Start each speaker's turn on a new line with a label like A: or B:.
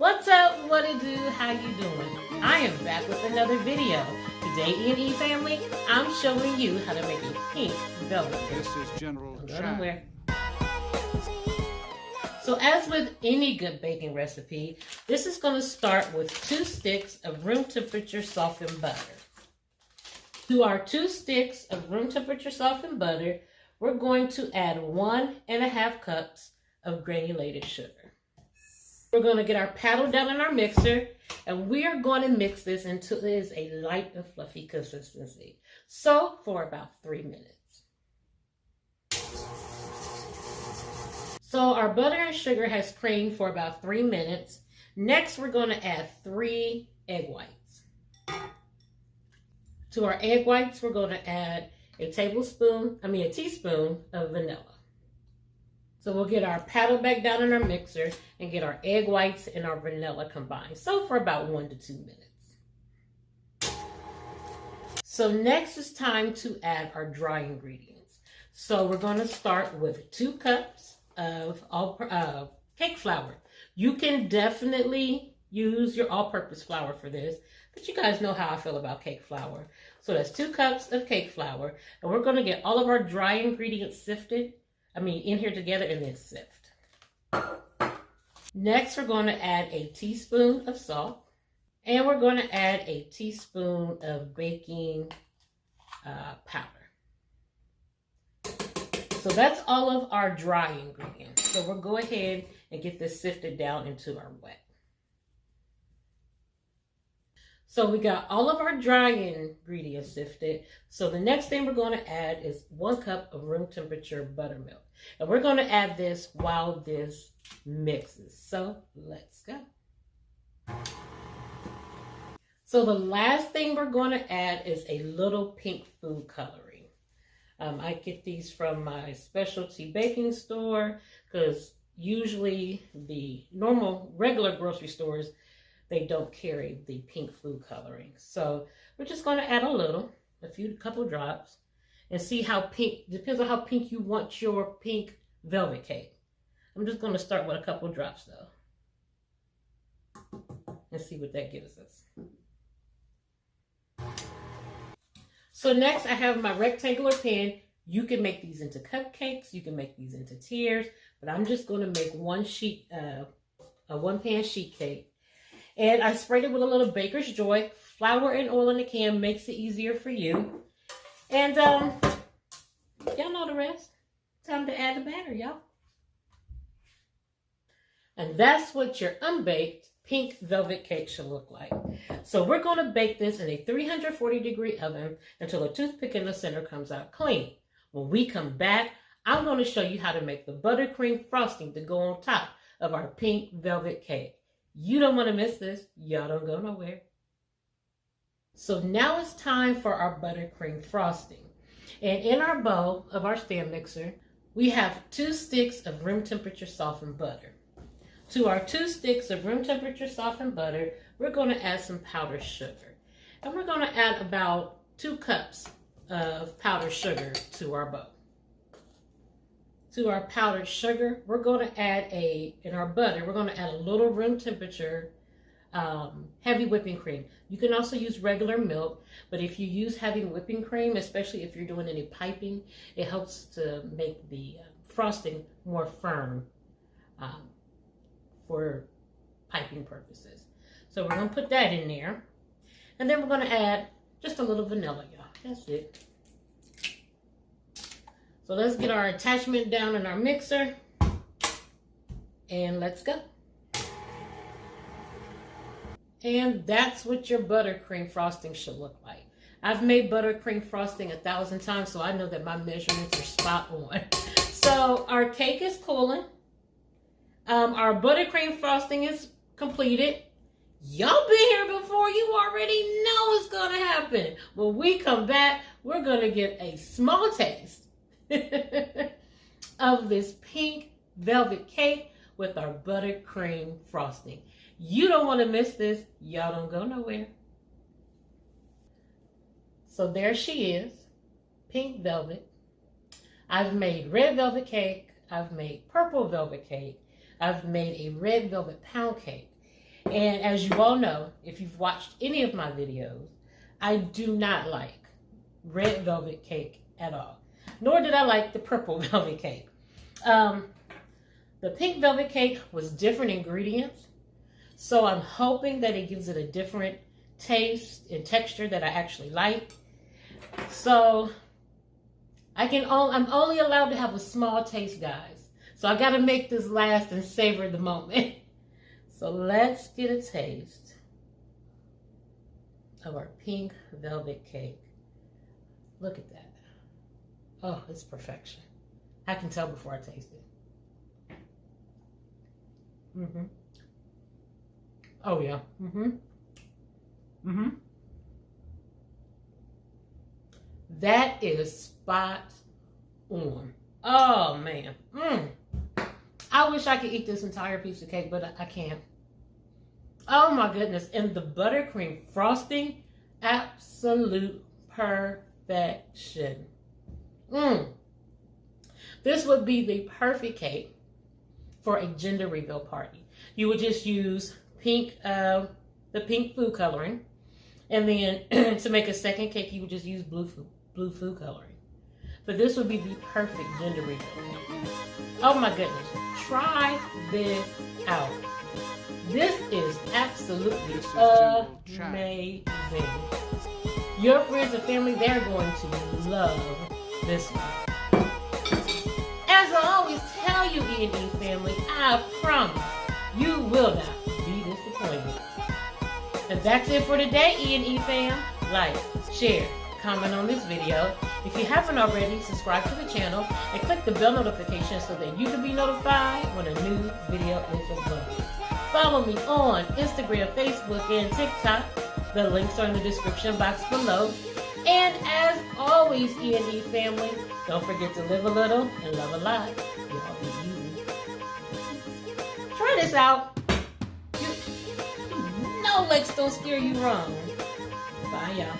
A: What's up? What it do? How you doing? I am back with another video. Today, EandE family, I'm showing you how to make a pink velvet cake.
B: This is General Chan.
A: So as with any good baking recipe, this is going to start with 2 sticks of room temperature softened butter. To our 2 sticks of room temperature softened butter, we're going to add 1.5 cups of granulated sugar. We're going to get our paddle down in our mixer, and we are going to mix this until it is a light and fluffy consistency. So for about 3 minutes. So our butter and sugar has creamed for about 3 minutes. Next, we're going to add 3 egg whites. To our egg whites, we're going to add a teaspoon of vanilla. So we'll get our paddle back down in our mixer and get our egg whites and our vanilla combined. So for about 1 to 2 minutes. So next it's time to add our dry ingredients. So we're going to start with 2 cups of cake flour. You can definitely use your all-purpose flour for this, but you guys know how I feel about cake flour. So that's 2 cups of cake flour, and we're going to get all of our dry ingredients in here together and then sift. Next, we're going to add a teaspoon of salt, and we're going to add a teaspoon of baking powder. So that's all of our dry ingredients. So we'll go ahead and get this sifted down into our wet. So we got all of our dry ingredients sifted. So the next thing we're going to add is 1 cup of room temperature buttermilk. And we're going to add this while this mixes. So let's go. So the last thing we're going to add is a little pink food coloring. I get these from my specialty baking store because usually the regular grocery stores, they don't carry the pink food coloring. So we're just going to add a couple drops, and see how pink, depends on how pink you want your pink velvet cake. I'm just going to start with a couple drops though, and see what that gives us. So next I have my rectangular pan. You can make these into cupcakes, you can make these into tiers, but I'm just going to make a 1-pan sheet cake. And I sprayed it with a little Baker's Joy. Flour and oil in the can makes it easier for you. And y'all know the rest. Time to add the batter, y'all. And that's what your unbaked pink velvet cake should look like. So we're going to bake this in a 340-degree oven until a toothpick in the center comes out clean. When we come back, I'm going to show you how to make the buttercream frosting to go on top of our pink velvet cake. You don't want to miss this. Y'all don't go nowhere. So now it's time for our buttercream frosting. And in our bowl of our stand mixer, we have 2 sticks of room temperature softened butter. To our 2 sticks of room temperature softened butter, we're going to add some powdered sugar. And we're going to add about 2 cups of powdered sugar to our bowl. To our powdered sugar, we're going to add in our butter, we're going to add a little room temperature heavy whipping cream. You can also use regular milk, but if you use heavy whipping cream, especially if you're doing any piping, it helps to make the frosting more firm for piping purposes. So we're going to put that in there. And then we're going to add just a little vanilla, y'all. That's it. So let's get our attachment down in our mixer, and let's go. And that's what your buttercream frosting should look like. I've made buttercream frosting 1,000 times, so I know that my measurements are spot on. So our cake is cooling. Our buttercream frosting is completed. Y'all been here before, you already know what's gonna happen. When we come back, we're gonna get a small taste of this pink velvet cake with our buttercream frosting. You don't want to miss this. Y'all don't go nowhere. So there she is, pink velvet. I've made red velvet cake. I've made purple velvet cake. I've made a red velvet pound cake. And as you all know, if you've watched any of my videos, I do not like red velvet cake at all. Nor did I like the purple velvet cake. The pink velvet cake was different ingredients. So I'm hoping that it gives it a different taste and texture that I actually like. So I'm only allowed to have a small taste, guys. So I got to make this last and savor the moment. So let's get a taste of our pink velvet cake. Look at that. Oh, it's perfection. I can tell before I taste it. Oh, yeah. That is spot on. Oh, man. I wish I could eat this entire piece of cake, but I can't. Oh, my goodness. And the buttercream frosting, absolute perfection. This would be the perfect cake for a gender reveal party. You would just use the pink food coloring, and then to make a second cake, you would just use blue food coloring. But this would be the perfect gender reveal cake. Oh my goodness! Try this out. This is absolutely amazing. Your friends and family, they're going to love this one. As I always tell you, EandE family, I promise you will not be disappointed. And that's it for today, EandE fam. Like, share, comment on this video. If you haven't already, subscribe to the channel and click the bell notification so that you can be notified when a new video is uploaded. Follow me on Instagram, Facebook, and TikTok. The links are in the description box below. And as always, EandE family, don't forget to live a little and love a lot. Y'all be easy. Try this out. No legs don't steer you wrong. Bye, y'all.